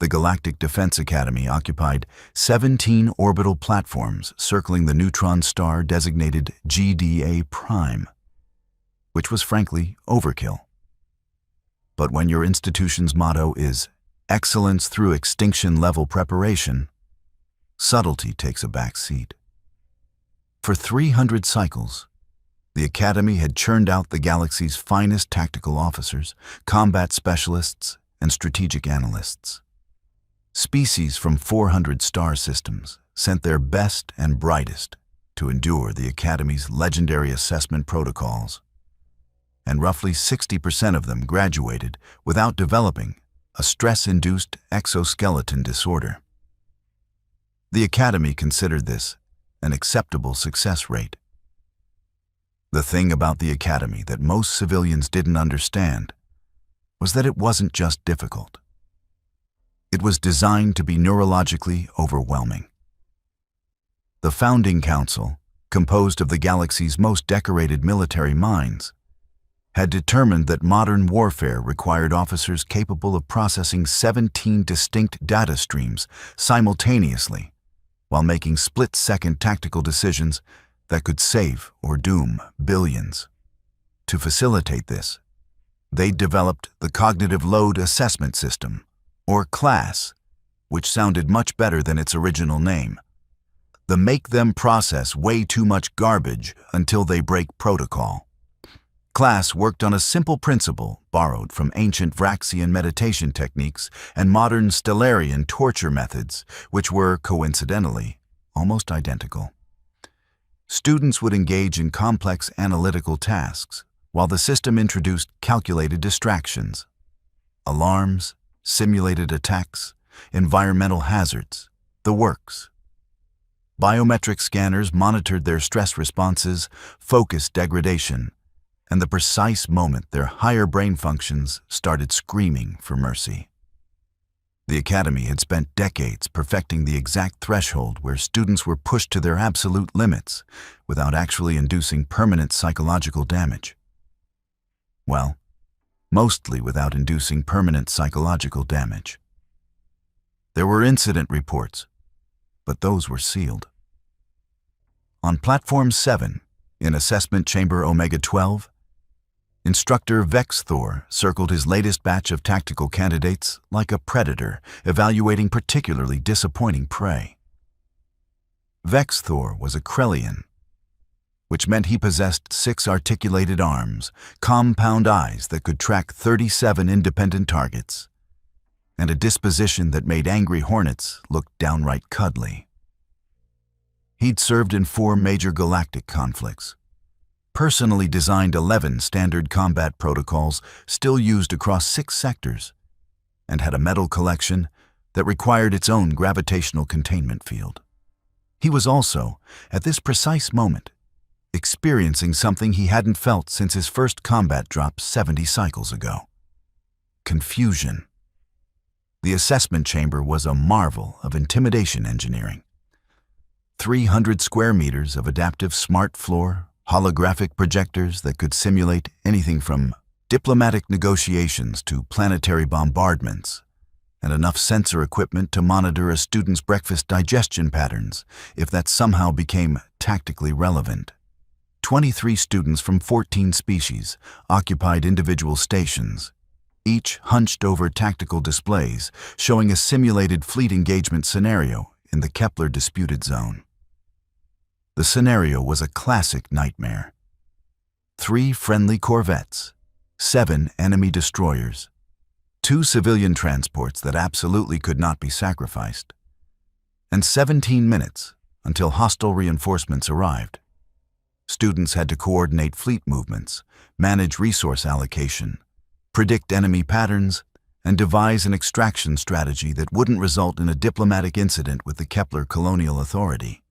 The Galactic Defense Academy occupied 17 orbital platforms circling the neutron star designated GDA Prime, which was frankly overkill. But when your institution's motto is excellence through extinction-level preparation, subtlety takes a back seat. For 300 cycles, the Academy had churned out the galaxy's finest tactical officers, combat specialists, and strategic analysts. Species from 400 star systems sent their best and brightest to endure the Academy's legendary assessment protocols, and roughly 60% of them graduated without developing a stress-induced exoskeleton disorder. The Academy considered this an acceptable success rate. The thing about the Academy that most civilians didn't understand was that it wasn't just difficult. It was designed to be neurologically overwhelming. The Founding Council, composed of the galaxy's most decorated military minds, had determined that modern warfare required officers capable of processing 17 distinct data streams simultaneously while making split-second tactical decisions that could save or doom billions. To facilitate this, they developed the Cognitive Load Assessment System, or CLASS, which sounded much better than its original name. The make them process way too much garbage until they break protocol. CLASS worked on a simple principle borrowed from ancient Vraxian meditation techniques and modern Stellarian torture methods, which were, coincidentally, almost identical. Students would engage in complex analytical tasks, while the system introduced calculated distractions, alarms, simulated attacks, environmental hazards, the works. Biometric scanners monitored their stress responses, focus degradation, and the precise moment their higher brain functions started screaming for mercy. The Academy had spent decades perfecting the exact threshold where students were pushed to their absolute limits without actually inducing permanent psychological damage. Well, mostly without inducing permanent psychological damage. There were incident reports, but those were sealed. On Platform 7, in Assessment Chamber Omega-12, Instructor Vexthor circled his latest batch of tactical candidates like a predator evaluating particularly disappointing prey. Vexthor was a Krellian, which meant he possessed 6 articulated arms, compound eyes that could track 37 independent targets, and a disposition that made angry hornets look downright cuddly. He'd served in 4 major galactic conflicts, personally designed 11 standard combat protocols still used across 6 sectors, and had a medal collection that required its own gravitational containment field. He was also, at this precise moment, experiencing something he hadn't felt since his first combat drop 70 cycles ago: confusion. The assessment chamber was a marvel of intimidation engineering. 300 square meters of adaptive smart floor, holographic projectors that could simulate anything from diplomatic negotiations to planetary bombardments, and enough sensor equipment to monitor a student's breakfast digestion patterns if that somehow became tactically relevant. 23 students from 14 species occupied individual stations, each hunched over tactical displays showing a simulated fleet engagement scenario in the Kepler disputed zone. The scenario was a classic nightmare. 3 friendly corvettes, 7 enemy destroyers, 2 civilian transports that absolutely could not be sacrificed, and 17 minutes until hostile reinforcements arrived. Students had to coordinate fleet movements, manage resource allocation, predict enemy patterns, and devise an extraction strategy that wouldn't result in a diplomatic incident with the Kepler Colonial Authority.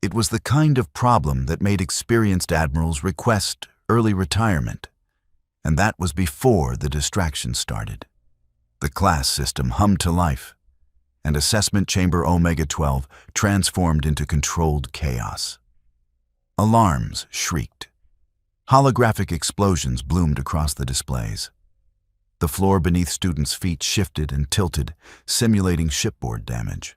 It was the kind of problem that made experienced admirals request early retirement, and that was before the distraction started. The class system hummed to life, and Assessment Chamber Omega-12 transformed into controlled chaos. Alarms shrieked. Holographic explosions bloomed across the displays. The floor beneath students' feet shifted and tilted, simulating shipboard damage.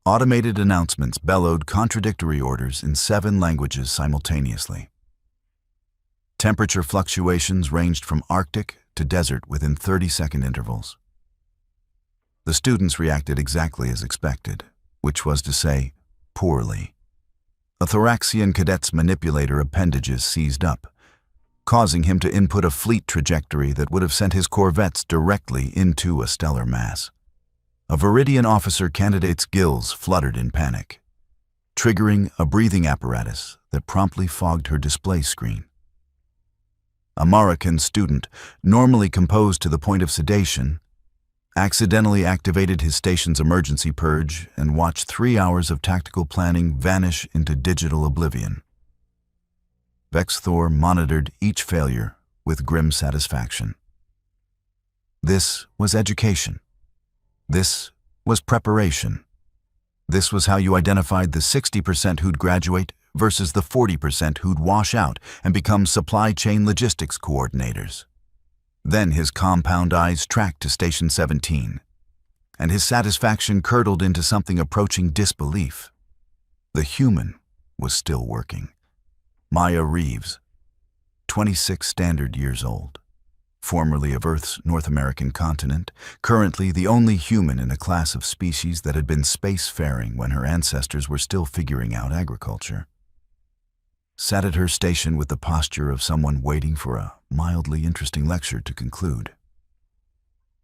Automated announcements bellowed contradictory orders in 7 languages simultaneously. Temperature fluctuations ranged from Arctic to desert within 30-second intervals. The students reacted exactly as expected, which was to say, poorly. A Thoraxian cadet's manipulator appendages seized up, causing him to input a fleet trajectory that would have sent his corvettes directly into a stellar mass. A Viridian officer candidate's gills fluttered in panic, triggering a breathing apparatus that promptly fogged her display screen. A Moroccan student, normally composed to the point of sedation, accidentally activated his station's emergency purge and watched 3 hours of tactical planning vanish into digital oblivion. Vex-Thor monitored each failure with grim satisfaction. This was education. This was preparation. This was how you identified the 60% who'd graduate versus the 40% who'd wash out and become supply chain logistics coordinators. Then his compound eyes tracked to Station 17, and his satisfaction curdled into something approaching disbelief. The human was still working. Maya Reeves, 26 standard years old, formerly of Earth's North American continent, currently the only human in a class of species that had been spacefaring when her ancestors were still figuring out agriculture, sat at her station with the posture of someone waiting for a mildly interesting lecture to conclude.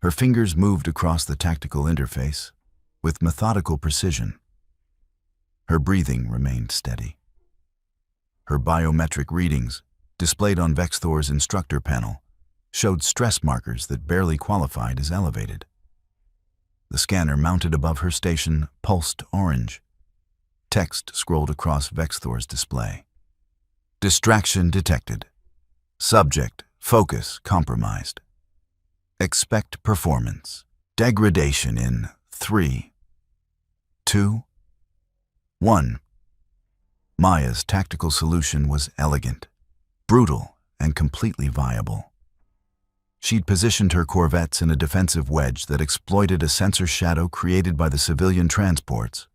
Her fingers moved across the tactical interface with methodical precision. Her breathing remained steady. Her biometric readings, displayed on Vex-Thor's Instructor panel, showed stress markers that barely qualified as elevated. The scanner mounted above her station pulsed orange. Text scrolled across Vex-Thor's display. Distraction detected. Subject, focus compromised. Expect performance. Degradation in 3, 2, 1. Maya's tactical solution was elegant, brutal, and completely viable. She'd positioned her corvettes in a defensive wedge that exploited a sensor shadow created by the civilian transports,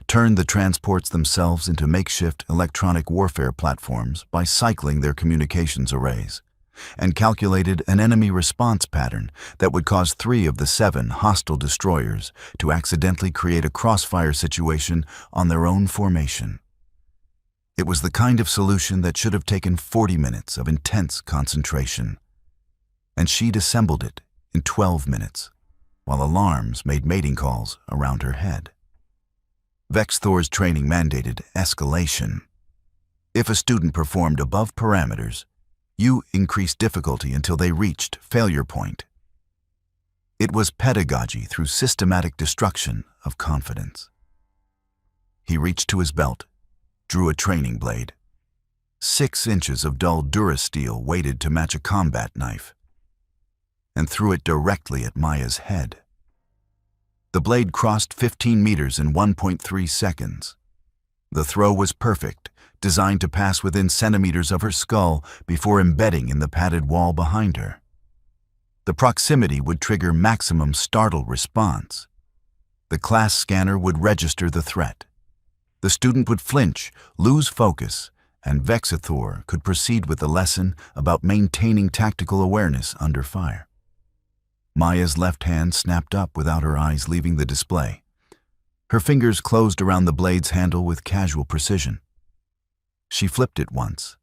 turned the transports themselves into makeshift electronic warfare platforms by cycling their communications arrays, and calculated an enemy response pattern that would cause 3 of the 7 hostile destroyers to accidentally create a crossfire situation on their own formation. It was the kind of solution that should have taken 40 minutes of intense concentration, and she'd assembled it in 12 minutes, while alarms made mating calls around her head. Vex-Thor's training mandated escalation. If a student performed above parameters, you increased difficulty until they reached failure point. It was pedagogy through systematic destruction of confidence. He reached to his belt, drew a training blade. 6 inches of dull durasteel weighted to match a combat knife, and threw it directly at Maya's head. The blade crossed 15 meters in 1.3 seconds. The throw was perfect, designed to pass within centimeters of her skull before embedding in the padded wall behind her. The proximity would trigger maximum startle response. The class scanner would register the threat. The student would flinch, lose focus, and Vex-Thor could proceed with the lesson about maintaining tactical awareness under fire. Maya's left hand snapped up without her eyes leaving the display. Her fingers closed around the blade's handle with casual precision. She flipped it once,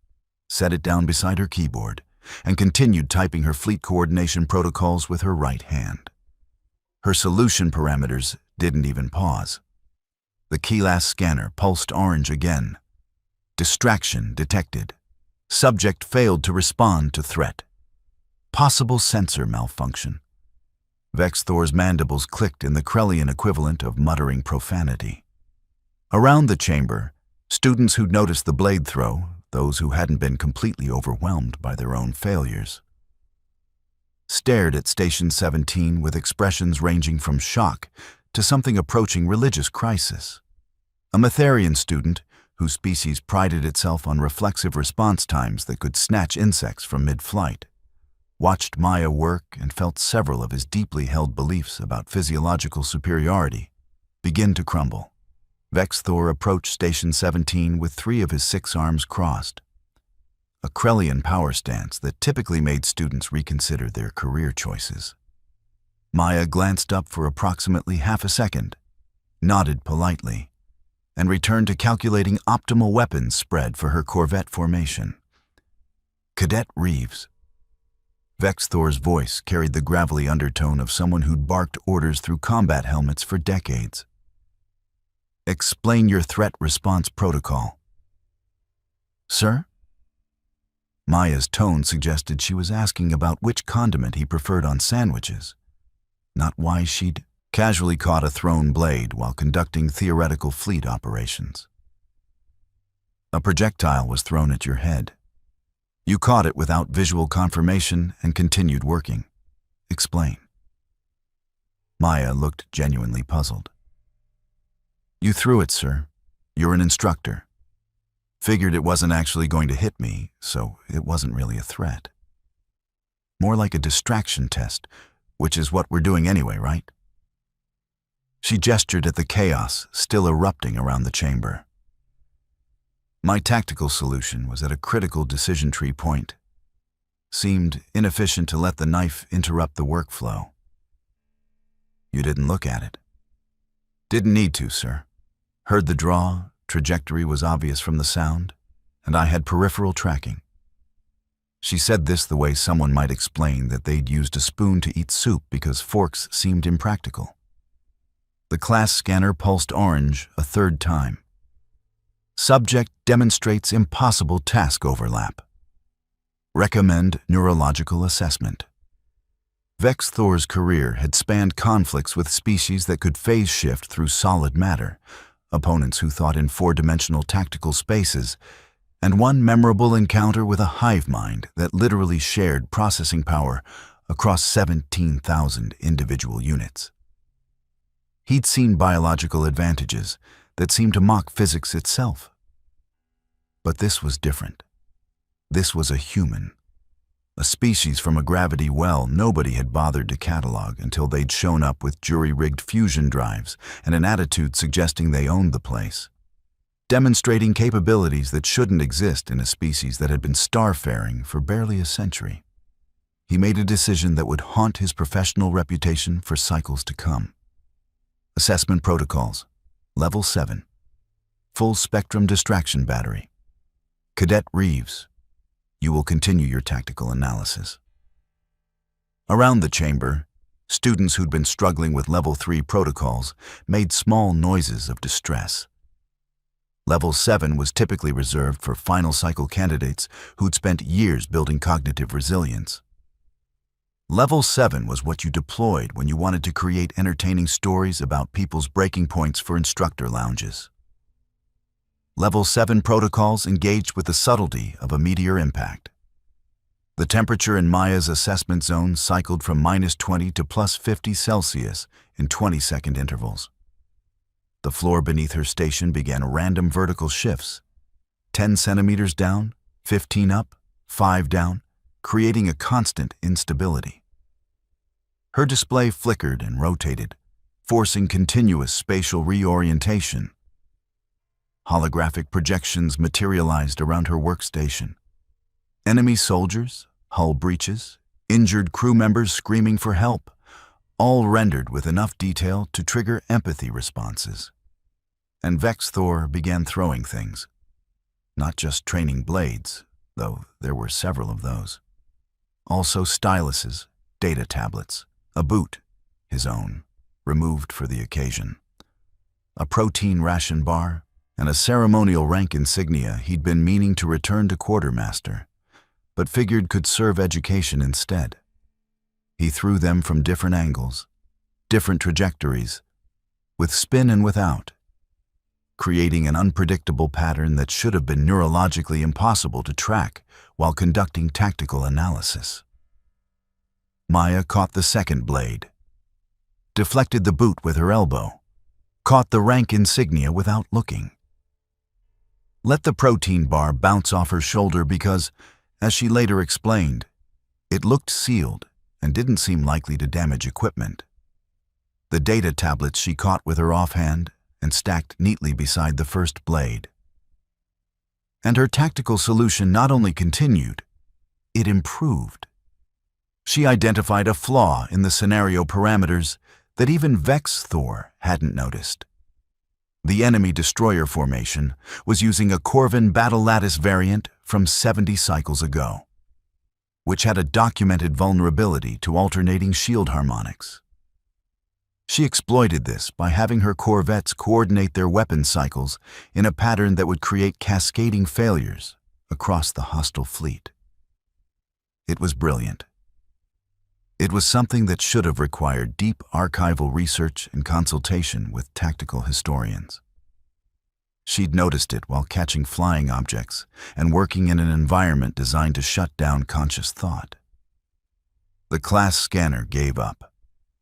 set it down beside her keyboard, and continued typing her fleet coordination protocols with her right hand. Her solution parameters didn't even pause. The Keyless scanner pulsed orange again. Distraction detected. Subject failed to respond to threat. Possible sensor malfunction. Vex-Thor's mandibles clicked in the Krellian equivalent of muttering profanity. Around the chamber, students who'd noticed the blade throw, those who hadn't been completely overwhelmed by their own failures, stared at Station 17 with expressions ranging from shock to something approaching religious crisis. A Metherian student, whose species prided itself on reflexive response times that could snatch insects from mid-flight, watched Maya work and felt several of his deeply held beliefs about physiological superiority begin to crumble. Vexthor approached Station 17 with 3 of his 6 arms crossed, a Krellian power stance that typically made students reconsider their career choices. Maya glanced up for approximately half a second, nodded politely, and returned to calculating optimal weapons spread for her corvette formation. Cadet Reeves. Vexthor's voice carried the gravelly undertone of someone who'd barked orders through combat helmets for decades. Explain your threat response protocol. Sir? Maya's tone suggested she was asking about which condiment he preferred on sandwiches, not why she'd casually caught a thrown blade while conducting theoretical fleet operations. A projectile was thrown at your head. You caught it without visual confirmation and continued working. Explain. Maya looked genuinely puzzled. You threw it, sir. You're an instructor. Figured it wasn't actually going to hit me, so it wasn't really a threat. More like a distraction test, which is what we're doing anyway, right? She gestured at the chaos still erupting around the chamber. My tactical solution was at a critical decision tree point. Seemed inefficient to let the knife interrupt the workflow. You didn't look at it. Didn't need to, sir. Heard the draw, trajectory was obvious from the sound, and I had peripheral tracking. She said this the way someone might explain that they'd used a spoon to eat soup because forks seemed impractical. The class scanner pulsed orange a 3rd time. Subject demonstrates impossible task overlap. Recommend neurological assessment. Vexthor's career had spanned conflicts with species that could phase shift through solid matter, opponents who thought in 4-dimensional tactical spaces, and one memorable encounter with a hive mind that literally shared processing power across 17,000 individual units. He'd seen biological advantages that seemed to mock physics itself. But this was different. This was a human, a species from a gravity well nobody had bothered to catalog until they'd shown up with jury-rigged fusion drives and an attitude suggesting they owned the place, demonstrating capabilities that shouldn't exist in a species that had been starfaring for barely a century. He made a decision that would haunt his professional reputation for cycles to come. Assessment protocols. Level 7. Full spectrum distraction battery. Cadet Reeves. You will continue your tactical analysis. Around the chamber, students who'd been struggling with Level 3 protocols made small noises of distress. Level 7 was typically reserved for final cycle candidates who'd spent years building cognitive resilience. Level 7 was what you deployed when you wanted to create entertaining stories about people's breaking points for instructor lounges. Level 7 protocols engaged with the subtlety of a meteor impact. The temperature in Maya's assessment zone cycled from -20 to +50 Celsius in 20-second intervals. The floor beneath her station began random vertical shifts, 10 centimeters down, 15 up, 5 down, creating a constant instability. Her display flickered and rotated, forcing continuous spatial reorientation. Holographic projections materialized around her workstation. Enemy soldiers, hull breaches, injured crew members screaming for help, all rendered with enough detail to trigger empathy responses. And Vexthor began throwing things. Not just training blades, though there were several of those. Also styluses, data tablets, a boot, his own, removed for the occasion, a protein ration bar, and a ceremonial rank insignia he'd been meaning to return to quartermaster, but figured could serve education instead. He threw them from different angles, different trajectories, with spin and without, creating an unpredictable pattern that should have been neurologically impossible to track while conducting tactical analysis. Maya caught the second blade, deflected the boot with her elbow, caught the rank insignia without looking. Let the protein bar bounce off her shoulder because, as she later explained, It looked sealed and didn't seem likely to damage equipment. The data tablets she caught with her offhand and stacked neatly beside the first blade. And her tactical solution not only continued, it improved. She identified a flaw in the scenario parameters that even Vex Thor hadn't noticed. The enemy destroyer formation was using a Corvin battle lattice variant from 70 cycles ago, which had a documented vulnerability to alternating shield harmonics. She exploited this by having her corvettes coordinate their weapon cycles in a pattern that would create cascading failures across the hostile fleet. It was brilliant. It was something that should have required deep archival research and consultation with tactical historians. She'd noticed it while catching flying objects and working in an environment designed to shut down conscious thought. The class scanner gave up.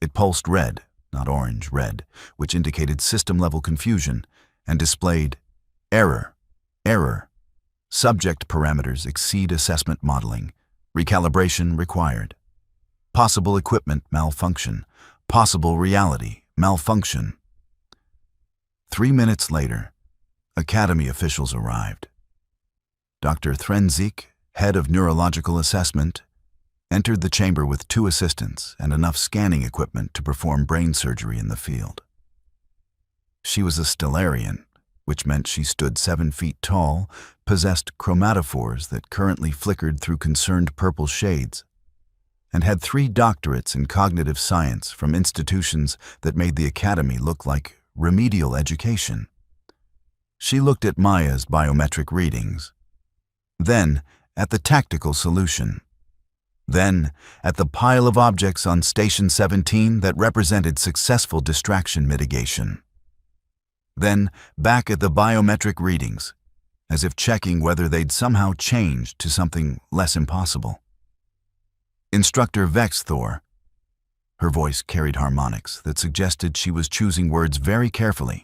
It pulsed red, not orange, red, which indicated system-level confusion, and displayed error, error. Subject parameters exceed assessment modeling. Recalibration required. Possible equipment malfunction. Possible reality malfunction. 3 minutes later, Academy officials arrived. Dr. Threnzik, head of neurological assessment, entered the chamber with 2 assistants and enough scanning equipment to perform brain surgery in the field. She was a Stellarian, which meant she stood 7 feet tall, possessed chromatophores that currently flickered through concerned purple shades, and had 3 doctorates in cognitive science from institutions that made the Academy look like remedial education. She looked at Maya's biometric readings, then at the tactical solution, then at the pile of objects on Station 17 that represented successful distraction mitigation, then back at the biometric readings, as if checking whether they'd somehow changed to something less impossible. Instructor Vex Thor. Her voice carried harmonics that suggested she was choosing words very carefully.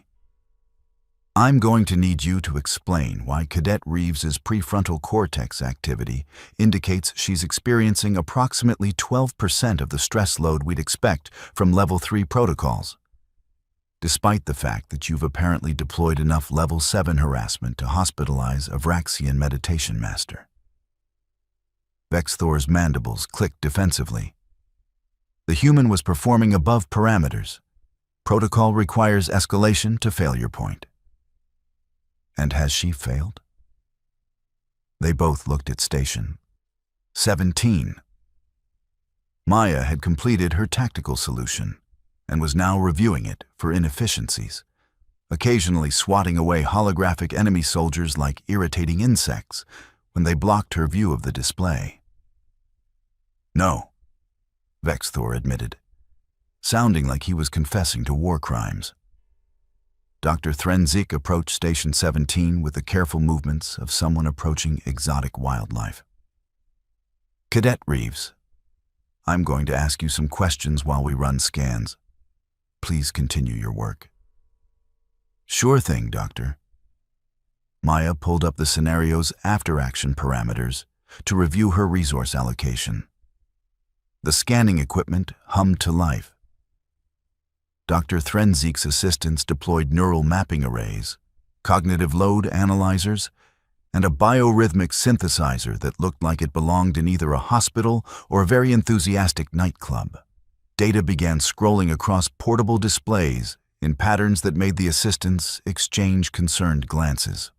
I'm going to need you to explain why Cadet Reeves's prefrontal cortex activity indicates she's experiencing approximately 12% of the stress load we'd expect from Level 3 protocols, despite the fact that you've apparently deployed enough Level 7 harassment to hospitalize a Vraxian meditation master. Vex Thor's mandibles clicked defensively. The human was performing above parameters. Protocol requires escalation to failure point. And has she failed? They both looked at Station 17. Maya had completed her tactical solution and was now reviewing it for inefficiencies, occasionally swatting away holographic enemy soldiers like irritating insects when they blocked her view of the display. No, Vex Thor admitted, sounding like he was confessing to war crimes. Dr. Threnzik approached Station 17 with the careful movements of someone approaching exotic wildlife. Cadet Reeves, I'm going to ask you some questions while we run scans. Please continue your work. Sure thing, Doctor. Maya pulled up the scenario's after-action parameters to review her resource allocation. The scanning equipment hummed to life. Dr. Threnzik's assistants deployed neural mapping arrays, cognitive load analyzers, and a biorhythmic synthesizer that looked like it belonged in either a hospital or a very enthusiastic nightclub. Data began scrolling across portable displays in patterns that made the assistants exchange concerned glances.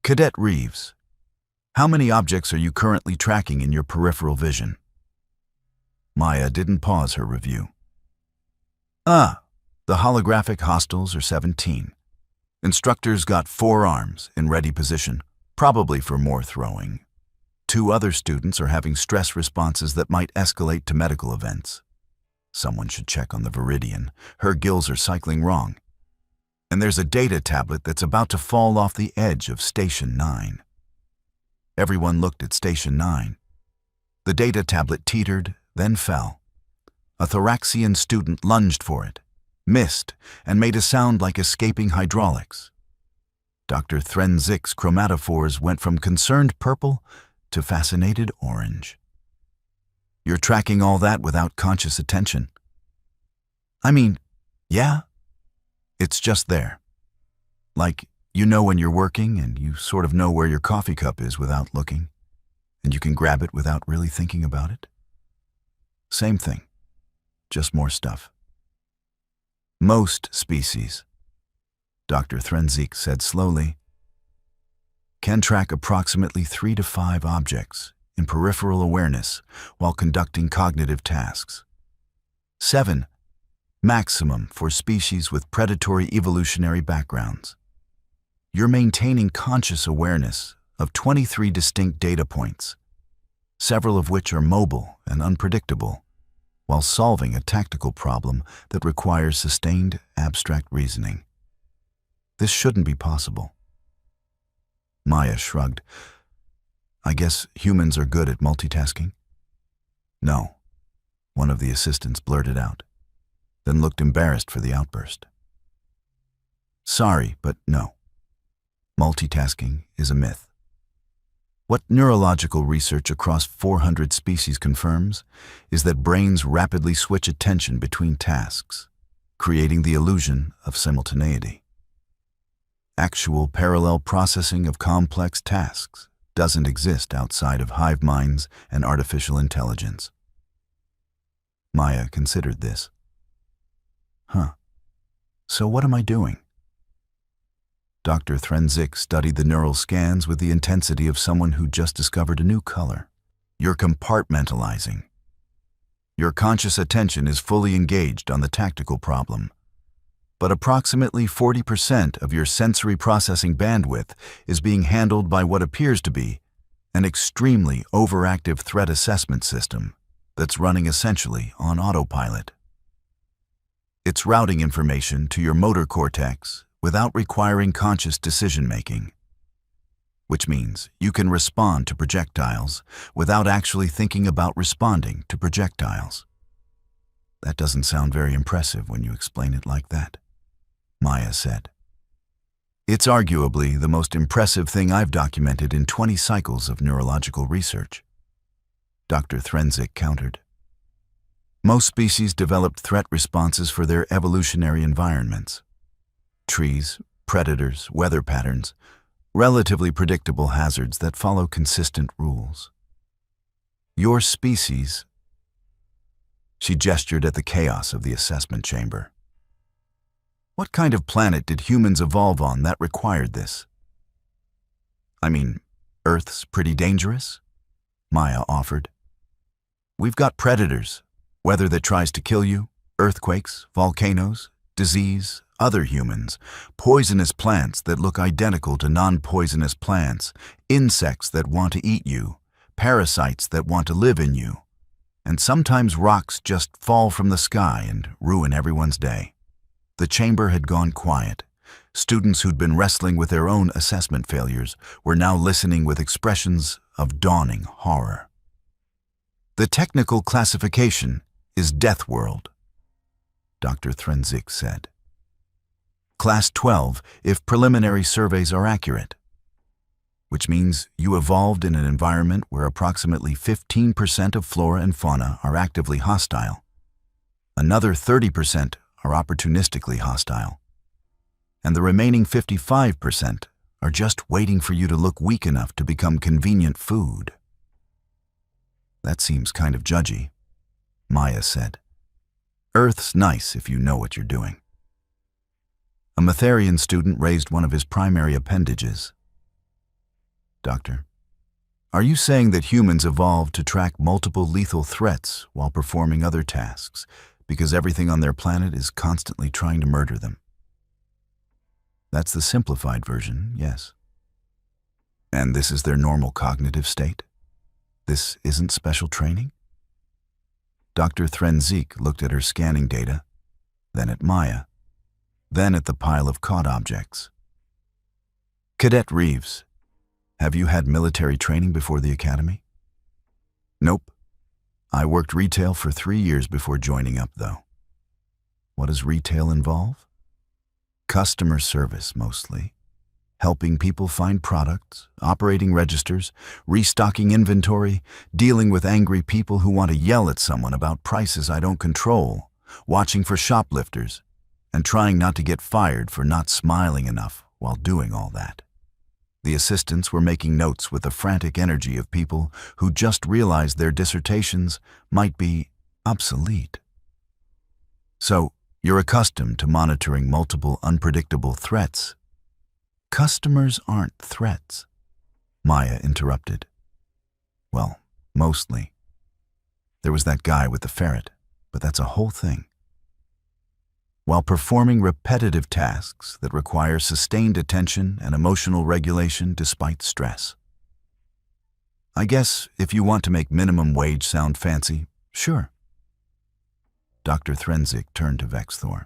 Cadet Reeves, how many objects are you currently tracking in your peripheral vision? Maya didn't pause her review. The holographic hostiles are 17. Instructor's got 4 arms in ready position, probably for more throwing. 2 other students are having stress responses that might escalate to medical events. Someone should check on the Viridian. Her gills are cycling wrong. And there's a data tablet that's about to fall off the edge of Station 9. Everyone looked at Station 9. The data tablet teetered, then fell. A Thoraxian student lunged for it, missed, and made a sound like escaping hydraulics. Dr. Threnzik's chromatophores went from concerned purple to fascinated orange. You're tracking all that without conscious attention. I mean, yeah, it's just there. Like, you know when you're working and you sort of know where your coffee cup is without looking, and you can grab it without really thinking about it. Same thing, just more stuff. Most species, Dr. Threnzik said slowly, can track approximately 3 to 5 objects in peripheral awareness while conducting cognitive tasks. 7, maximum for species with predatory evolutionary backgrounds. You're maintaining conscious awareness of 23 distinct data points, several of which are mobile and unpredictable, while solving a tactical problem that requires sustained abstract reasoning. This shouldn't be possible. Maya shrugged. I guess humans are good at multitasking? No, one of the assistants blurted out, then looked embarrassed for the outburst. Sorry, but no. Multitasking is a myth. What neurological research across 400 species confirms is that brains rapidly switch attention between tasks, creating the illusion of simultaneity. Actual parallel processing of complex tasks doesn't exist outside of hive minds and artificial intelligence. Maya considered this. So what am I doing? Dr. Threnzik studied the neural scans with the intensity of someone who just discovered a new color. You're compartmentalizing. Your conscious attention is fully engaged on the tactical problem, but approximately 40% of your sensory processing bandwidth is being handled by what appears to be an extremely overactive threat assessment system that's running essentially on autopilot. It's routing information to your motor cortex without requiring conscious decision-making, which means you can respond to projectiles without actually thinking about responding to projectiles. That doesn't sound very impressive when you explain it like that, Maya said. It's arguably the most impressive thing I've documented in 20 cycles of neurological research, Dr. Threnzik countered. Most species developed threat responses for their evolutionary environments. Trees, predators, weather patterns, relatively predictable hazards that follow consistent rules. Your species, she gestured at the chaos of the assessment chamber. What kind of planet did humans evolve on that required this? I mean, Earth's pretty dangerous, Maya offered. We've got predators, weather that tries to kill you, earthquakes, volcanoes, disease, other humans, poisonous plants that look identical to non-poisonous plants, insects that want to eat you, parasites that want to live in you, and sometimes rocks just fall from the sky and ruin everyone's day. The chamber had gone quiet. Students who'd been wrestling with their own assessment failures were now listening with expressions of dawning horror. The technical classification is Death World, Dr. Threnzik said. Class 12 if preliminary surveys are accurate, which means you evolved in an environment where approximately 15% of flora and fauna are actively hostile. Another 30% are opportunistically hostile. And the remaining 55% are just waiting for you to look weak enough to become convenient food. That seems kind of judgy, Maya said. Earth's nice if you know what you're doing. A Matharian student raised one of his primary appendages. Doctor, are you saying that humans evolved to track multiple lethal threats while performing other tasks because everything on their planet is constantly trying to murder them? That's the simplified version, yes. And this is their normal cognitive state? This isn't special training? Dr. Threnzik looked at her scanning data, then at Maya, then at the pile of caught objects. Cadet Reeves, have you had military training before the academy? Nope. I worked retail for 3 years before joining up, though. What does retail involve? Customer service, mostly. helping people find products, operating registers, restocking inventory, dealing with angry people who want to yell at someone about prices I don't control, watching for shoplifters, and trying not to get fired for not smiling enough while doing all that. The assistants were making notes with the frantic energy of people who just realized their dissertations might be obsolete. So, you're accustomed to monitoring multiple unpredictable threats. Customers aren't threats, Maya interrupted. Well, mostly. There was that guy with the ferret, but that's a whole thing. While performing repetitive tasks that require sustained attention and emotional regulation despite stress. I guess if you want to make minimum wage sound fancy, sure. Dr. Threnzik turned to Vexthor.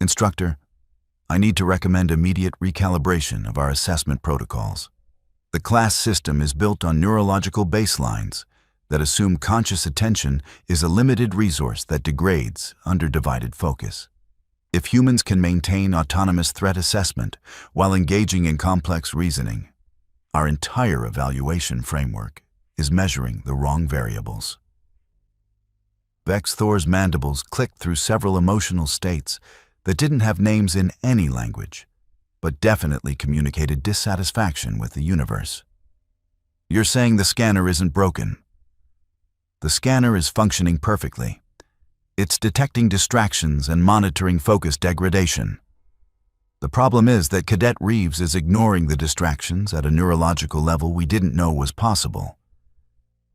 Instructor, I need to recommend immediate recalibration of our assessment protocols. The class system is built on neurological baselines that assume conscious attention is a limited resource that degrades under divided focus. If humans can maintain autonomous threat assessment while engaging in complex reasoning, our entire evaluation framework is measuring the wrong variables. Vexthor's mandibles clicked through several emotional states that didn't have names in any language, but definitely communicated dissatisfaction with the universe. You're saying the scanner isn't broken. The scanner is functioning perfectly. It's detecting distractions and monitoring focus degradation. The problem is that Cadet Reeves is ignoring the distractions at a neurological level we didn't know was possible.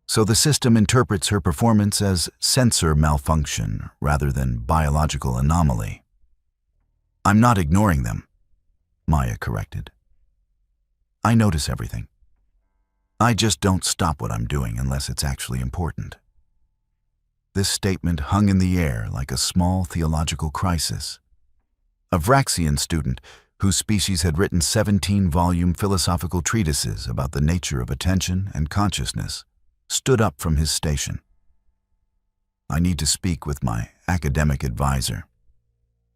So the system interprets her performance as sensor malfunction rather than biological anomaly. I'm not ignoring them, Maya corrected. I notice everything. I just don't stop what I'm doing unless it's actually important. This statement hung in the air like a small theological crisis. A Vraxian student whose species had written 17-volume philosophical treatises about the nature of attention and consciousness stood up from his station. I need to speak with my academic advisor.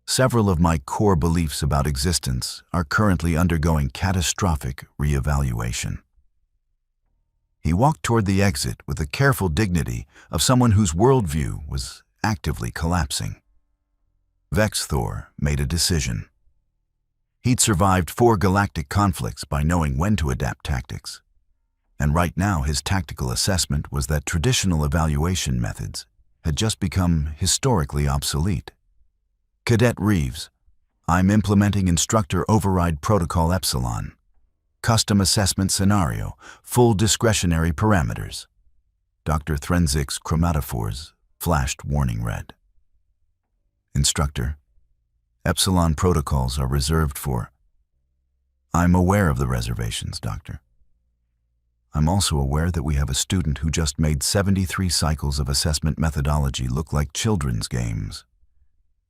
Several of my core beliefs about existence are currently undergoing catastrophic reevaluation. He walked toward the exit with the careful dignity of someone whose worldview was actively collapsing. Vexthor made a decision. He'd survived 4 galactic conflicts by knowing when to adapt tactics. And right now his tactical assessment was that traditional evaluation methods had just become historically obsolete. Cadet Reeves, I'm implementing Instructor Override Protocol Epsilon. Custom assessment scenario, full discretionary parameters. Dr. Threnzik's chromatophores flashed warning red. Instructor, Epsilon protocols are reserved for... I'm aware of the reservations, Doctor. I'm also aware that we have a student who just made 73 cycles of assessment methodology look like children's games.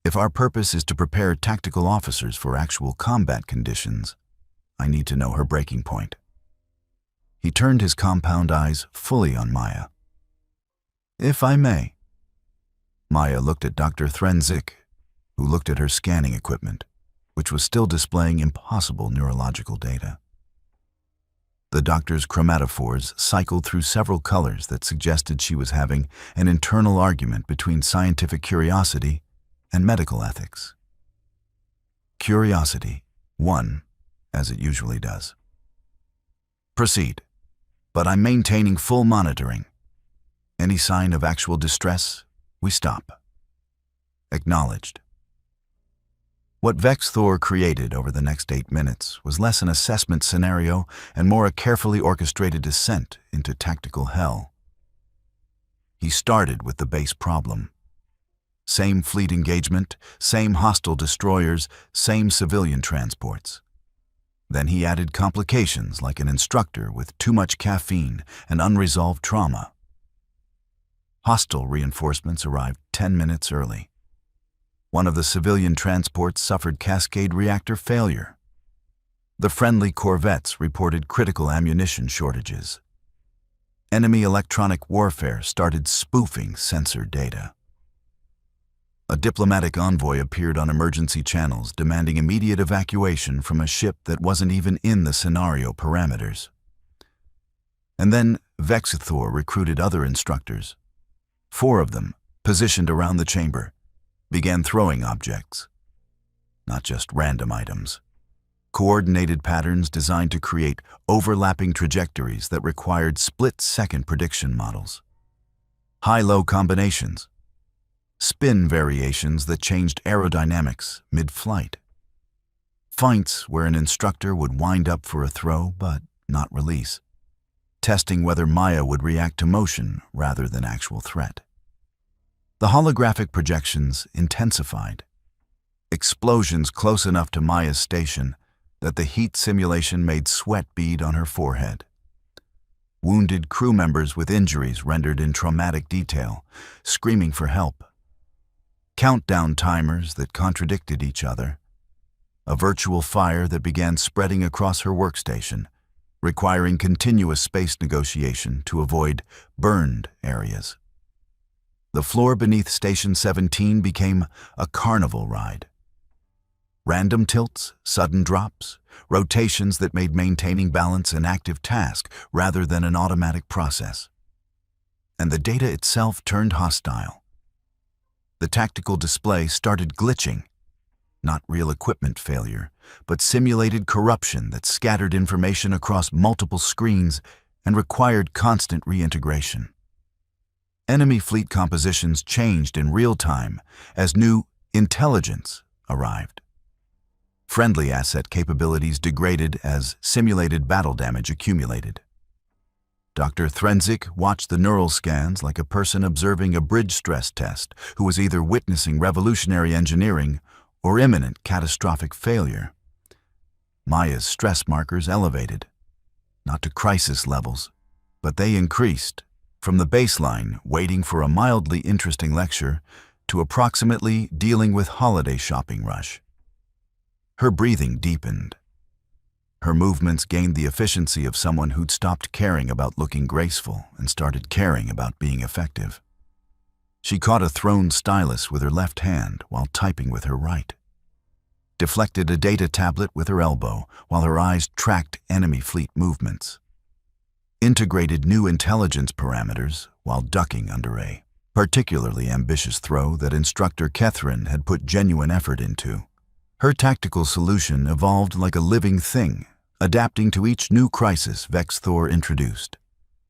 If our purpose is to prepare tactical officers for actual combat conditions, I need to know her breaking point. He turned his compound eyes fully on Maya. If I may. Maya looked at Dr. Threnzik, who looked at her scanning equipment, which was still displaying impossible neurological data. The doctor's chromatophores cycled through several colors that suggested she was having an internal argument between scientific curiosity and medical ethics. Curiosity won, as it usually does. Proceed, but I'm maintaining full monitoring. Any sign of actual distress, we stop. Acknowledged. What Vexthor created over the next 8 minutes was less an assessment scenario and more a carefully orchestrated descent into tactical hell. He started with the base problem. Same fleet engagement, same hostile destroyers, same civilian transports. Then he added complications like an instructor with too much caffeine and unresolved trauma. Hostile reinforcements arrived 10 minutes early. One of the civilian transports suffered cascade reactor failure. The friendly corvettes reported critical ammunition shortages. Enemy electronic warfare started spoofing sensor data. A diplomatic envoy appeared on emergency channels demanding immediate evacuation from a ship that wasn't even in the scenario parameters. And then Vexthor recruited other instructors. 4 of them, positioned around the chamber, began throwing objects. Not just random items. Coordinated patterns designed to create overlapping trajectories that required split-second prediction models. High-low combinations. Spin variations that changed aerodynamics mid-flight. Feints where an instructor would wind up for a throw but not release, testing whether Maya would react to motion rather than actual threat. The holographic projections intensified. Explosions close enough to Maya's station that the heat simulation made sweat bead on her forehead. Wounded crew members with injuries rendered in traumatic detail, screaming for help. Countdown timers that contradicted each other. A virtual fire that began spreading across her workstation, requiring continuous space negotiation to avoid burned areas. The floor beneath Station 17 became a carnival ride. Random tilts, sudden drops, rotations that made maintaining balance an active task rather than an automatic process. And the data itself turned hostile. The tactical display started glitching. Not real equipment failure, but simulated corruption that scattered information across multiple screens and required constant reintegration. Enemy fleet compositions changed in real time as new intelligence arrived. Friendly asset capabilities degraded as simulated battle damage accumulated. Dr. Threnzik watched the neural scans like a person observing a bridge stress test who was either witnessing revolutionary engineering or imminent catastrophic failure. Maya's stress markers elevated, not to crisis levels, but they increased, from the baseline waiting for a mildly interesting lecture to approximately dealing with holiday shopping rush. Her breathing deepened. Her movements gained the efficiency of someone who'd stopped caring about looking graceful and started caring about being effective. She caught a thrown stylus with her left hand while typing with her right. Deflected a data tablet with her elbow while her eyes tracked enemy fleet movements. Integrated new intelligence parameters while ducking under a particularly ambitious throw that Instructor Catherine had put genuine effort into. Her tactical solution evolved like a living thing, adapting to each new crisis Vexthor introduced.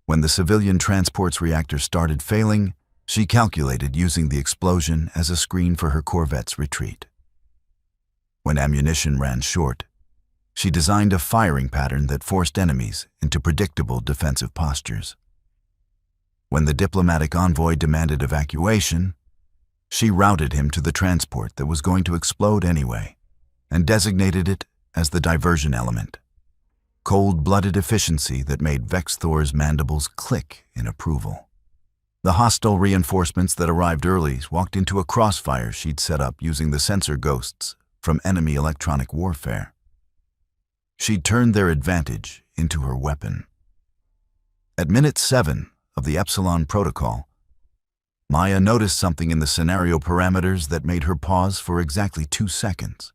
When the civilian transport's reactor started failing, she calculated using the explosion as a screen for her corvette's retreat. When ammunition ran short, she designed a firing pattern that forced enemies into predictable defensive postures. When the diplomatic envoy demanded evacuation, she routed him to the transport that was going to explode anyway, and designated it as the diversion element. Cold-blooded efficiency that made Vexthor's mandibles click in approval. The hostile reinforcements that arrived early walked into a crossfire she'd set up using the sensor ghosts from enemy electronic warfare. She'd turned their advantage into her weapon. At minute 7 of the Epsilon protocol, Maya noticed something in the scenario parameters that made her pause for exactly 2 seconds.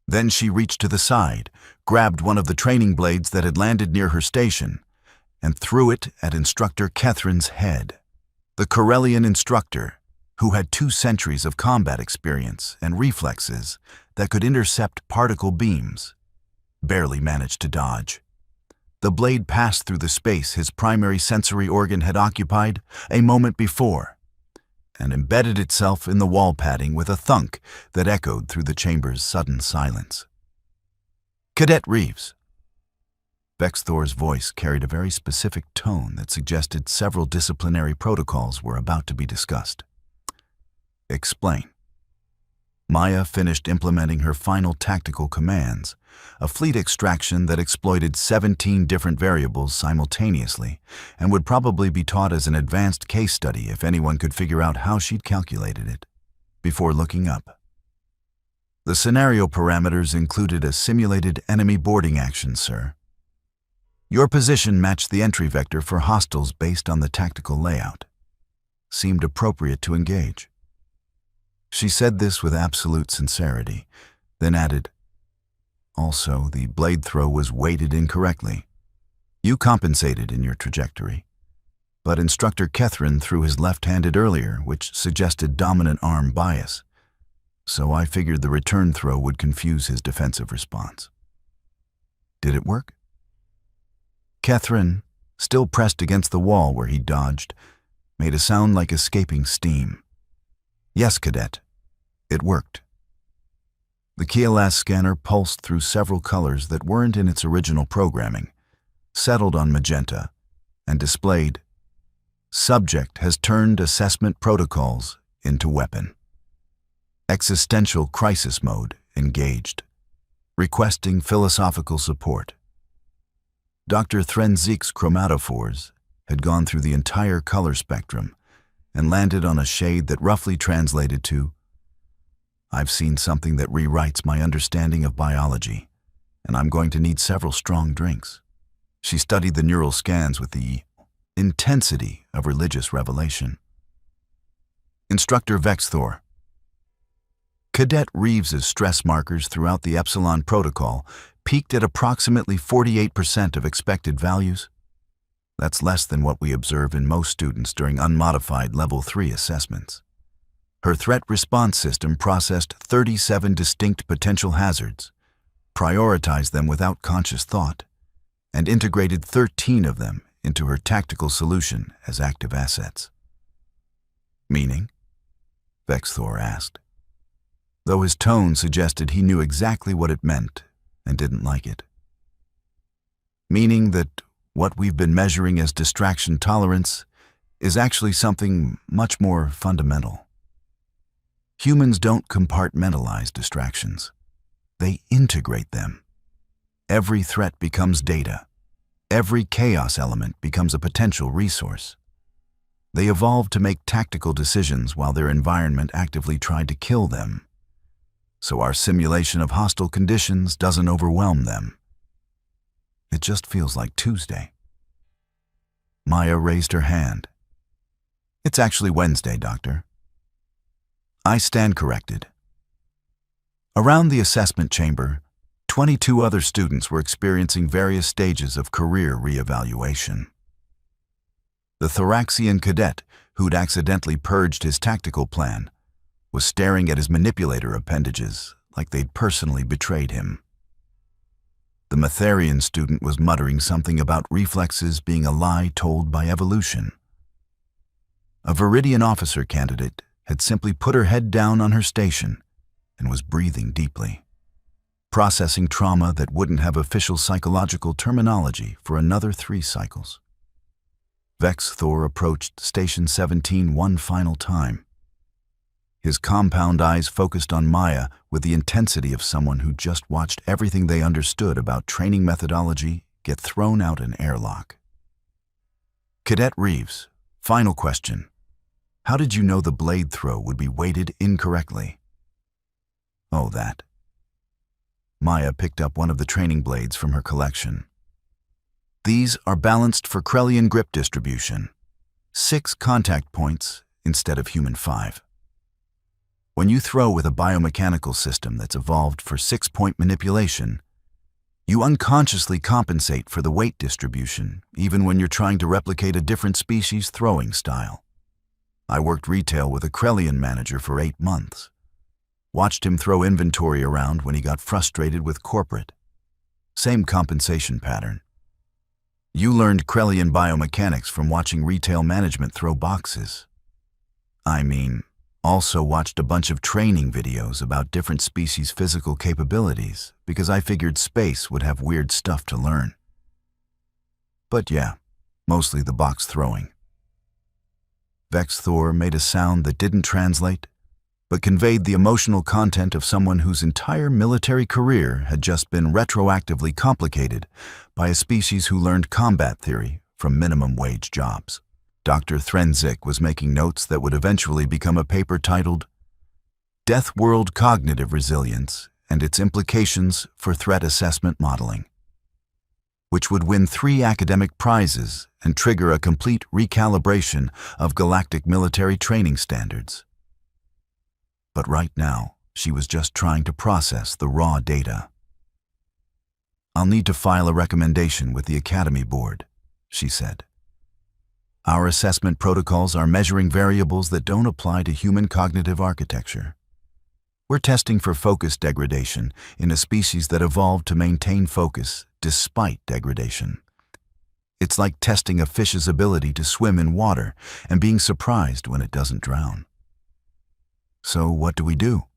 Then she reached to the side, grabbed one of the training blades that had landed near her station, and threw it at Instructor Catherine's head. The Corellian instructor, who had 2 centuries of combat experience and reflexes that could intercept particle beams, barely managed to dodge. The blade passed through the space his primary sensory organ had occupied a moment before, and embedded itself in the wall padding with a thunk that echoed through the chamber's sudden silence. "Cadet Reeves." Vexthor's voice carried a very specific tone that suggested several disciplinary protocols were about to be discussed. "Explain." Maya finished implementing her final tactical commands, a fleet extraction that exploited 17 different variables simultaneously and would probably be taught as an advanced case study if anyone could figure out how she'd calculated it, before looking up. The scenario parameters included a simulated enemy boarding action, sir. Your position matched the entry vector for hostiles based on the tactical layout. Seemed appropriate to engage. She said this with absolute sincerity, then added, "Also, the blade throw was weighted incorrectly. You compensated in your trajectory, but Instructor Kethrin threw his left-handed earlier, which suggested dominant arm bias. So I figured the return throw would confuse his defensive response." "Did it work?" Kethrin, still pressed against the wall where he dodged, made a sound like escaping steam. "Yes, Cadet. It worked." The KLAS scanner pulsed through several colors that weren't in its original programming, settled on magenta, and displayed, "Subject has turned assessment protocols into weapon. Existential crisis mode engaged. Requesting philosophical support." Dr. Threnzik's chromatophores had gone through the entire color spectrum and landed on a shade that roughly translated to, "I've seen something that rewrites my understanding of biology, and I'm going to need several strong drinks." She studied the neural scans with the intensity of religious revelation. Instructor Vexthor. Cadet Reeves's stress markers throughout the epsilon protocol peaked at approximately 48% of expected values. That's less than what we observe in most students during unmodified Level 3 assessments. Her threat response system processed 37 distinct potential hazards, prioritized them without conscious thought, and integrated 13 of them into her tactical solution as active assets. "Meaning?" Vexthor asked, though his tone suggested he knew exactly what it meant and didn't like it. "Meaning that what we've been measuring as distraction tolerance is actually something much more fundamental. Humans don't compartmentalize distractions. They integrate them. Every threat becomes data. Every chaos element becomes a potential resource. They evolved to make tactical decisions while their environment actively tried to kill them. So our simulation of hostile conditions doesn't overwhelm them. It just feels like Tuesday." Maya raised her hand. "It's actually Wednesday, Doctor." I stand corrected. Around the assessment chamber, 22 other students were experiencing various stages of career reevaluation. The Thoraxian cadet, who'd accidentally purged his tactical plan, was staring at his manipulator appendages like they'd personally betrayed him. The Matharian student was muttering something about reflexes being a lie told by evolution. A Viridian officer candidate had simply put her head down on her station and was breathing deeply, processing trauma that wouldn't have official psychological terminology for another 3 cycles. Vexthor approached Station 17 one final time. His compound eyes focused on Maya with the intensity of someone who just watched everything they understood about training methodology get thrown out an airlock. "Cadet Reeves, final question. How did you know the blade throw would be weighted incorrectly?" "Oh, that." Maya picked up one of the training blades from her collection. "These are balanced for Krellian grip distribution. 6 contact points instead of human 5. When you throw with a biomechanical system that's evolved for 6-point manipulation, you unconsciously compensate for the weight distribution, even when you're trying to replicate a different species' throwing style. I worked retail with a Krellian manager for 8 months. Watched him throw inventory around when he got frustrated with corporate. Same compensation pattern. You learned Krellian biomechanics from watching retail management throw boxes. I mean, also watched a bunch of training videos about different species' physical capabilities because I figured space would have weird stuff to learn. But yeah, mostly the box throwing." Vexthor made a sound that didn't translate, but conveyed the emotional content of someone whose entire military career had just been retroactively complicated by a species who learned combat theory from minimum wage jobs. Dr. Threnzik was making notes that would eventually become a paper titled "Death World Cognitive Resilience and Its Implications for Threat Assessment Modeling," which would win 3 academic prizes and trigger a complete recalibration of galactic military training standards. But right now, she was just trying to process the raw data. "I'll need to file a recommendation with the Academy Board," she said. "Our assessment protocols are measuring variables that don't apply to human cognitive architecture. We're testing for focus degradation in a species that evolved to maintain focus despite degradation. It's like testing a fish's ability to swim in water and being surprised when it doesn't drown." "So what do we do?"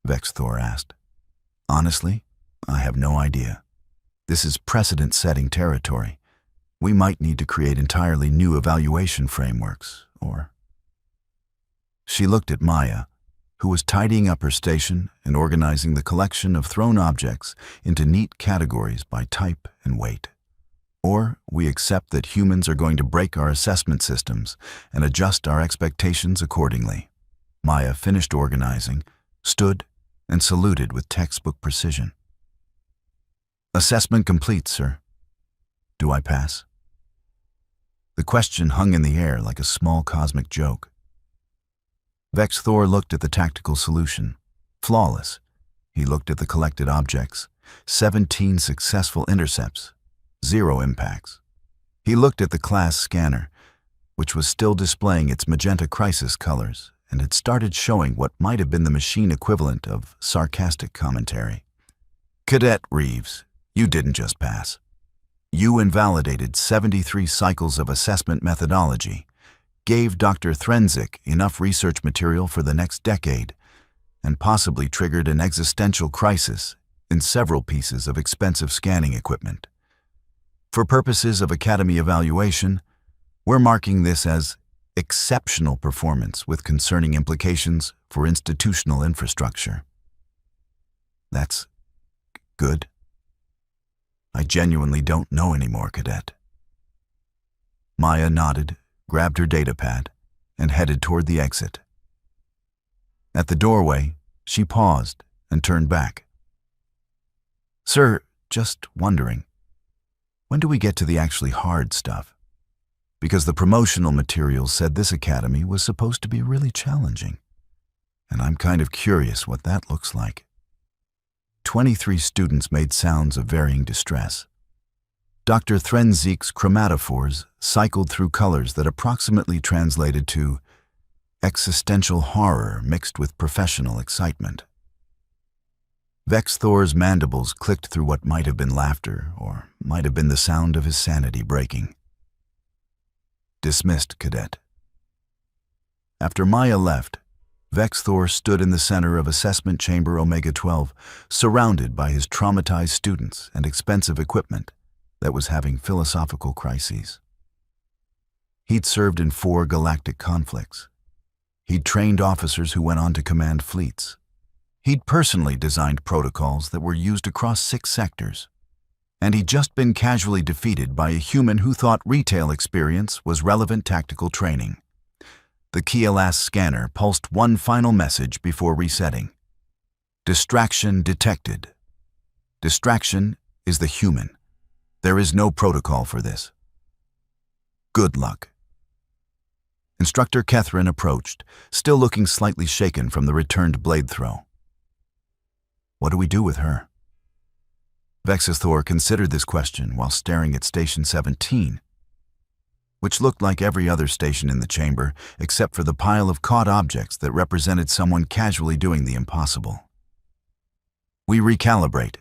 Vexthor asked. "Honestly, I have no idea. This is precedent-setting territory. We might need to create entirely new evaluation frameworks, or..." She looked at Maya, who was tidying up her station and organizing the collection of thrown objects into neat categories by type and weight. "Or we accept that humans are going to break our assessment systems and adjust our expectations accordingly." Maya finished organizing, stood, and saluted with textbook precision. "Assessment complete, sir. Do I pass?" The question hung in the air like a small cosmic joke. Vexthor looked at the tactical solution. Flawless. He looked at the collected objects. 17 successful intercepts. 0 impacts. He looked at the class scanner, which was still displaying its magenta crisis colors, and had started showing what might have been the machine equivalent of sarcastic commentary. "Cadet Reeves, you didn't just pass. You invalidated 73 cycles of assessment methodology, gave Dr. Threnzik enough research material for the next decade, and possibly triggered an existential crisis in several pieces of expensive scanning equipment. For purposes of Academy evaluation, we're marking this as exceptional performance with concerning implications for institutional infrastructure." "That's good. I genuinely don't know anymore, Cadet." Maya nodded, grabbed her datapad, and headed toward the exit. At the doorway, she paused and turned back. "Sir, just wondering, when do we get to the actually hard stuff? Because the promotional materials said this academy was supposed to be really challenging, and I'm kind of curious what that looks like." 23 students made sounds of varying distress. Dr. Threnzik's chromatophores cycled through colors that approximately translated to existential horror mixed with professional excitement. Vexthor's mandibles clicked through what might have been laughter or might have been the sound of his sanity breaking. "Dismissed, Cadet." After Maya left, Vexthor stood in the center of Assessment Chamber Omega-12, surrounded by his traumatized students and expensive equipment that was having philosophical crises. He'd served in 4 galactic conflicts. He'd trained officers who went on to command fleets. He'd personally designed protocols that were used across 6 sectors. And he'd just been casually defeated by a human who thought retail experience was relevant tactical training. The Kielas scanner pulsed one final message before resetting. "Distraction detected. Distraction is the human. There is no protocol for this. Good luck." Instructor Catherine approached, still looking slightly shaken from the returned blade throw. "What do we do with her?" Vexthor considered this question while staring at Station 17, which looked like every other station in the chamber except for the pile of caught objects that represented someone casually doing the impossible. "We recalibrate,"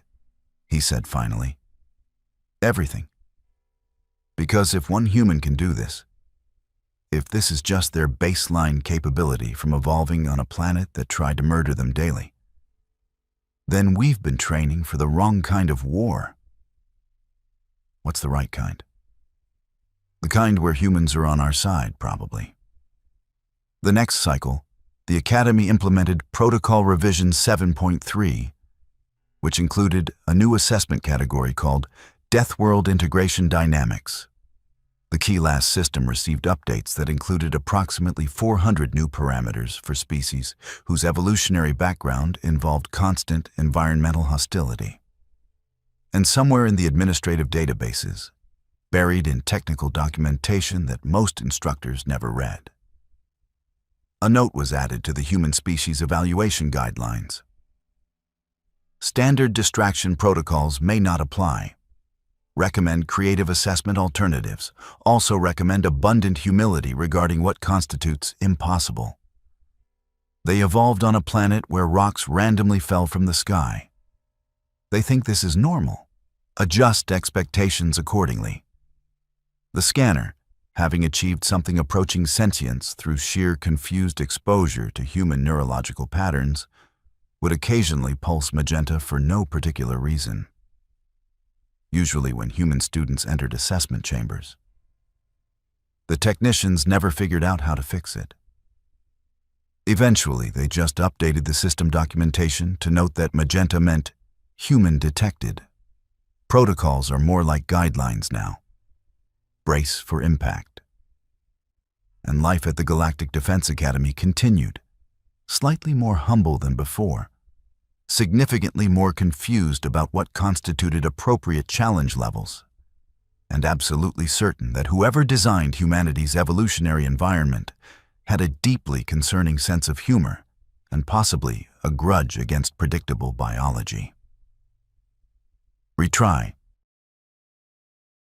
he said finally. "Everything. Because if one human can do this, if this is just their baseline capability from evolving on a planet that tried to murder them daily, then we've been training for the wrong kind of war." "What's the right kind?" "The kind where humans are on our side, probably." The next cycle, the Academy implemented Protocol Revision 7.3, which included a new assessment category called Death World Integration Dynamics. The Kielas system received updates that included approximately 400 new parameters for species whose evolutionary background involved constant environmental hostility. And somewhere in the administrative databases, buried in technical documentation that most instructors never read, A note was added to the human species evaluation guidelines. Standard distraction protocols may not apply. Recommend creative assessment alternatives. Also recommend abundant humility regarding what constitutes impossible. They evolved on a planet where rocks randomly fell from the sky. They think this is normal. Adjust expectations accordingly. The scanner, having achieved something approaching sentience through sheer confused exposure to human neurological patterns, would occasionally pulse magenta for no particular reason, usually when human students entered assessment chambers. The technicians never figured out how to fix it. Eventually, they just updated the system documentation to note that magenta meant human detected. Protocols are more like guidelines now. Brace for impact. And life at the Galactic Defense Academy continued, slightly more humble than before, significantly more confused about what constituted appropriate challenge levels, and absolutely certain that whoever designed humanity's evolutionary environment had a deeply concerning sense of humor and possibly a grudge against predictable biology. Retry.